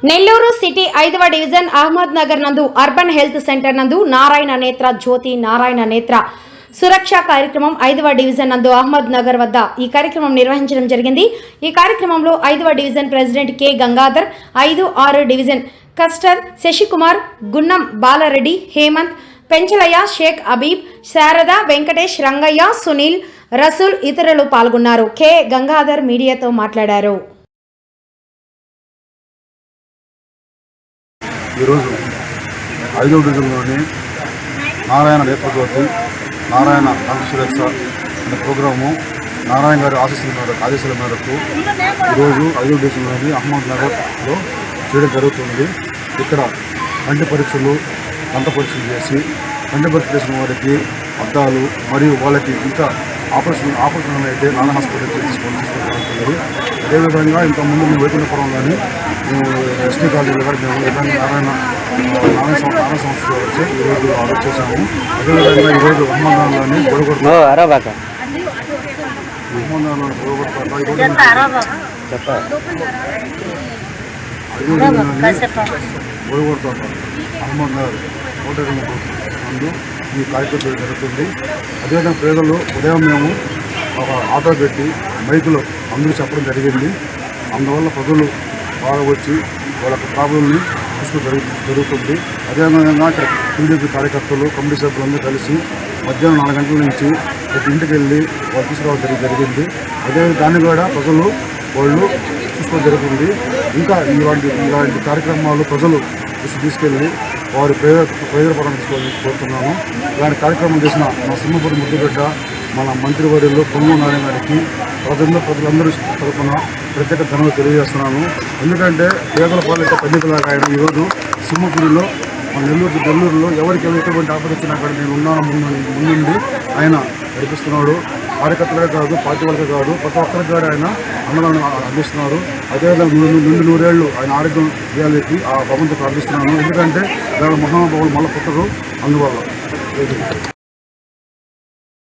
Nellore city 5వ division Ahmed Nagar నందు urban health centre నందు నారాయణ నేత్ర జ్యోతి నారాయణ నేత్ర సురక్ష కార్యక్రమం 5వ డివిజన్ నందు అహ్మద్ నగర్ వద్ద ఈ కార్యక్రమం నిర్వహించడం జరిగింది। ఈ కార్యక్రమంలో 5వ division president K Gangadhar, 5, 6 division cluster Sasikumar, Gunnam Balareddy, Hemanth, Penchalaiah, Sheikh Abeeb, Sharada, Venkatesh, Rangaiah, Sunil, Rasool ఇతరులు పాల్గొన్నారు। కె గంగాధర్ మీడియాతో మాట్లాడారు। ఈరోజు 5వ డివిజన్లోని నారాయణ నేత్రజ్యోతి నారాయణ దంత సురక్ష అనే ప్రోగ్రాము నారాయణ గారి ఆదేశాల మేరకు ఈరోజు 5వ డివిజన్లోని అహ్మద్ నగర్లో చేయడం జరుగుతుంది। ఇక్కడ కంటి పరీక్షలు, దంత పరీక్షలు చేసి కంటి పరీక్ష చేసిన వారికి అద్దాలు మరియు వాళ్ళకి ఇంకా ఆపరేషన్ అయితే నారాయణ హాస్పిటల్ తీసుకోవడం జరుగుతుంది। అదేవిధంగా ఇంతకుముందు మేము వైకుంఠపురంలోని మేము ఎస్టీ కాలేజీలో కూడా మేము నారాయణ సంస్థలో వచ్చి ఈరోజు ఆర్డర్ చేశాము। అదేవిధంగా ఈరోజు అహ్మద్నగర్లోని గొడగొడపేట అహ్మద్నగర్ ఓటర్ ముందు ఈ కార్యక్రమం జరుగుతుంది। అదేవిధంగా పేదలు ఉదయం మేము ఒక ఆటో పెట్టి మైకులో అందరూ చెప్పడం జరిగింది। అందువల్ల ప్రజలు బాగా వచ్చి వాళ్ళ ప్రాబ్లంని చూసుకోవడం జరుగుతుంది। అదేవిధంగా ఇక్కడ టీడీపీ కార్యకర్తలు, కమిటీ సభ్యులందరూ కలిసి మధ్యాహ్నం 4 గంటల నుంచి ప్రతి ఇంటికి వెళ్ళి వాళ్ళు తీసుకురావడం జరిగింది। అదేవిధంగా దాన్ని కూడా ప్రజలు వాళ్ళు చూసుకోవడం జరుగుతుంది। ఇంకా ఇలాంటి కార్యక్రమాలు ప్రజలు తీసుకెళ్ళి వారి ప్రయోజనపరం తీసుకోవాలని కోరుతున్నాను। ఇలాంటి కార్యక్రమం చేసిన మా సింహపురి ముద్దుగడ్డ మన మంత్రివర్యులు పొంగు నారాయణ గారికి ప్రజలందరూ తరఫున ప్రత్యేక ధన్యవాదాలు తెలియజేస్తున్నాను। ఎందుకంటే పేదల పాలిట కన్యకలాగా ఆయన ఈరోజు సింహపురిలో మన నెల్లూరులో ఎవరికి ఎటువంటి ఆపద వచ్చినా కూడా నేను ఉన్నాను ముందుండి ఆయన నడిపిస్తున్నాడు। కార్యకర్తలే కాదు, పార్టీ వాళ్ళకే కాదు, ప్రతి ఒక్కరికి కూడా ఆయన అన్నదానం అందిస్తున్నారు। అదేవిధంగా నుండి 100 ఏళ్ళు ఆయన ఆరోగ్యం ఇవ్వాలని ఆ భగవంతుడు ప్రార్థిస్తున్నాను। ఎందుకంటే మహానుభావులు మళ్ళీ పుట్టరు అందువల్ల।